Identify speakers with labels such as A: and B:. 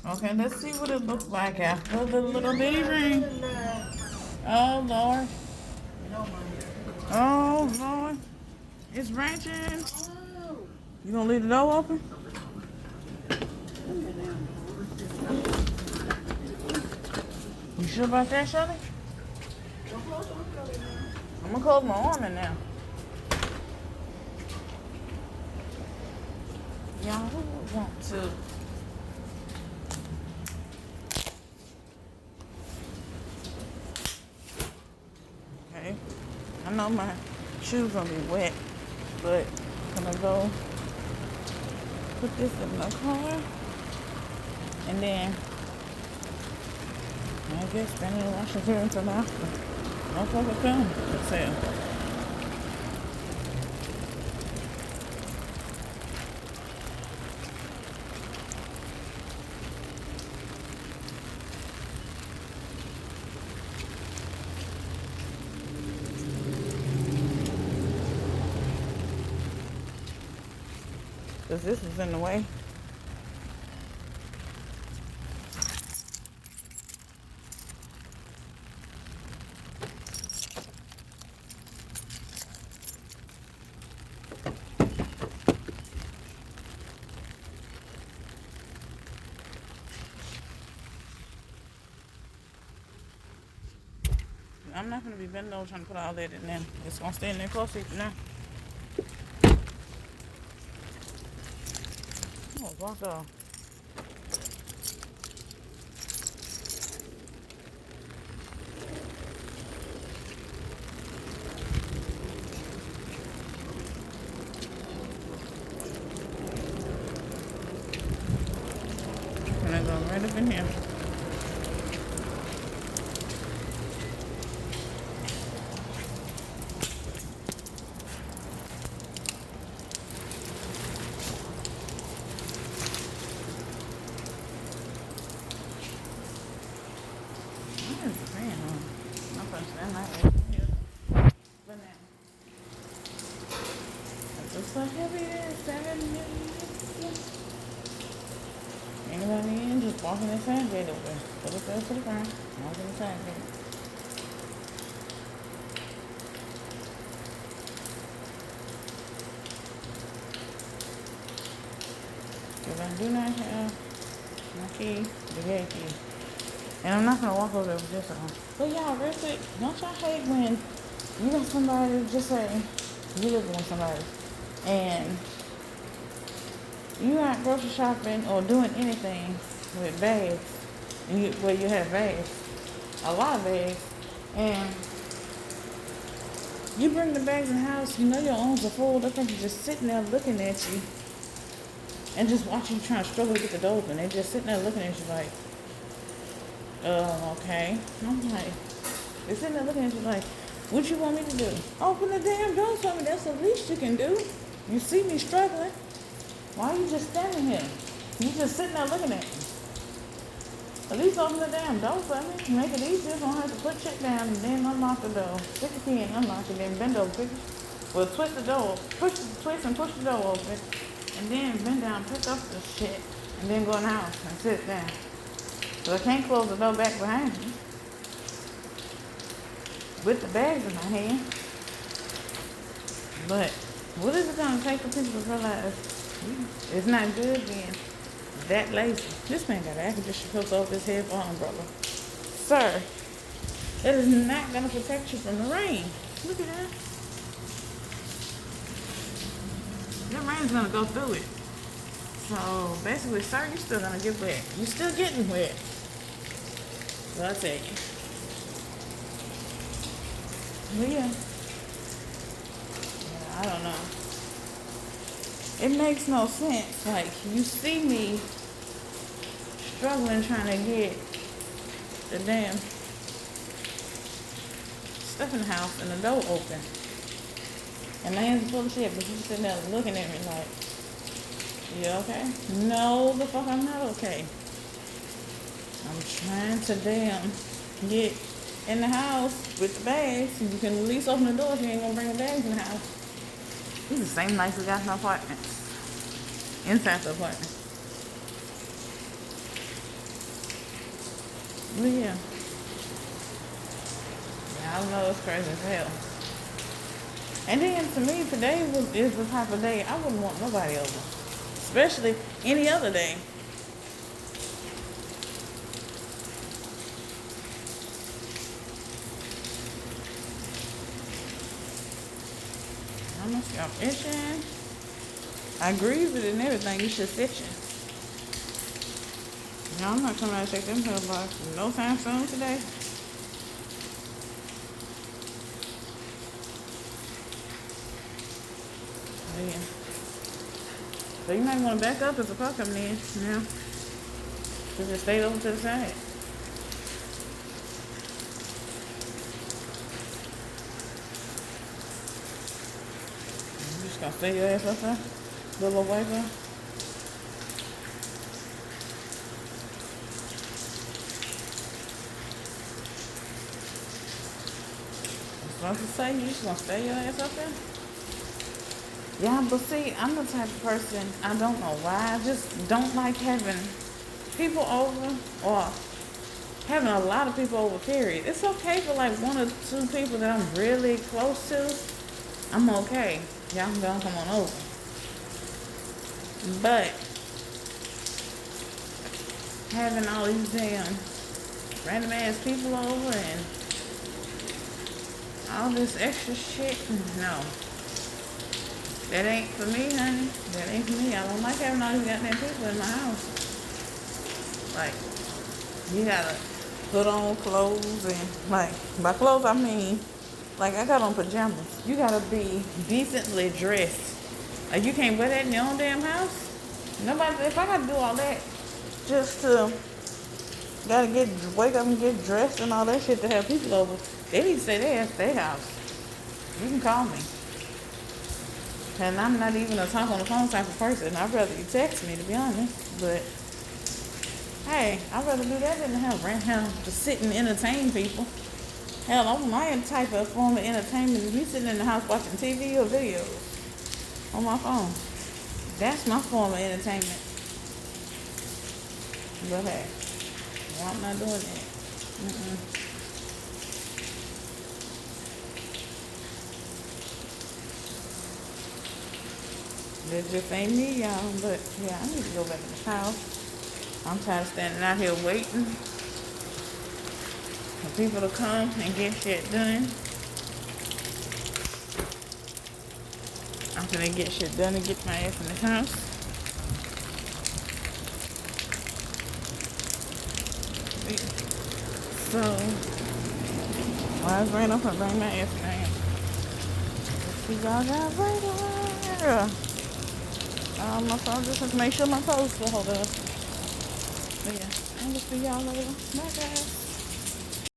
A: Okay, let's see what it looks like after the little bitty ring. Oh, Lord. Oh, Lord. It's wrenching. You gonna leave the door open? You sure about that, Shirley? I'm gonna close my arm in now. Y'all want to. Okay. I know my shoes gonna be wet, but I'm gonna go put this in the car, and then I guess spend it in Washington until after. Motherfucker come. Let's see. Cause this is in the way. I'm not gonna be bending over trying to put all that in there. It's gonna stay in there closer now. Oh, walk off. And I go right up in here. Why is the fan on? I'm gonna stand right over here. But now, it looks like he'll be there in 7 minutes. Anybody in, just walk in the sand gate over there. Put it there to the ground. Walk in the sand gate. Because I do not have my key, the gate key. And I'm not gonna walk over there with this on. But y'all, real quick, don't y'all hate when you got somebody, just say you live with somebody, and you out grocery shopping or doing anything with bags, and where you have bags, a lot of bags, and you bring the bags in the house, you know your arms are full, look like you're just sitting there looking at you, and just watching you trying to struggle to get the door open. They're just sitting there looking at you like, okay. I'm like, they're sitting there looking at you like, what you want me to do? Open the damn door for me. That's the least you can do. You see me struggling. Why are you just standing here? You just sitting there looking at me. At least open the damn door for me. Make it easier. I don't have to put shit down and then unlock the door. Stick the key and unlock it, then bend over. Well, twist the door. Twist and push the door open. And then bend down, pick up the shit. And then go in the house and sit down. So I can't close the door back behind me. With the bags in my hand. But what is it going to take for people to realize it's not good being that lazy? This man got an air conditioner hooked over his head for an umbrella. Sir, that is not going to protect you from the rain. Look at that. That rain's going to go through it. So basically, sir, you're still going to get wet. You're still getting wet. So I'll tell you. Well, yeah. I don't know. It makes no sense. Like, you see me struggling trying to get the damn stuff in the house and the door open. And my hands are full of shit, but you sitting there looking at me like, you okay? No, the fuck I'm not okay. I'm trying to damn get in the house with the bags. You can at least open the door if you ain't gonna bring the bags in the house. These are the same nights we got in the apartments. Inside the apartment. But yeah. Yeah, I know it's crazy as hell. And then to me, is the type of day I wouldn't want nobody over. Especially any other day. I'm gonna stop itching. I agree with it and everything. You should itching. No, I'm not coming out to check them pillbox no time soon today. Yeah. So you might want to back up if the car coming in now. Just stay over to the side. You just gonna stay your ass up there? Little wiper. I was about to say, you just gonna stay your ass up there? Yeah, but see, I'm the type of person, I don't know why, I just don't like having people over or having a lot of people over, period. It's okay for like one or two people that I'm really close to. I'm okay. Y'all can go and come on over. But having all these damn random ass people over and all this extra shit, no. That ain't for me, honey. That ain't for me. I don't like having all these goddamn people in my house. Like, you gotta put on clothes and, like, by clothes I mean, like, I got on pajamas. You gotta be decently dressed. Like, you can't wear that in your own damn house. Nobody, if I gotta do all that just to, wake up and get dressed and all that shit to have people over, they need to stay there at their house. You can call me. And I'm not even a talk on the phone type of person. I'd rather you text me, to be honest. But, hey, I'd rather do that than to have rent hell to sit and entertain people. Hell, I'm my type of form of entertainment is me sitting in the house watching TV or videos on my phone. That's my form of entertainment. But hey, well, I'm not doing that. That just ain't me, y'all. But yeah, I need to go back in the house. I'm tired of standing out here waiting for people to come and get shit done. I'm gonna get shit done and get my ass in the house. So, while it's raining, I'm gonna bring my ass down. Let's see y'all guys later. My phone just to make sure my toes will hold up. But yeah, I'm gonna see y'all later. Bye guys.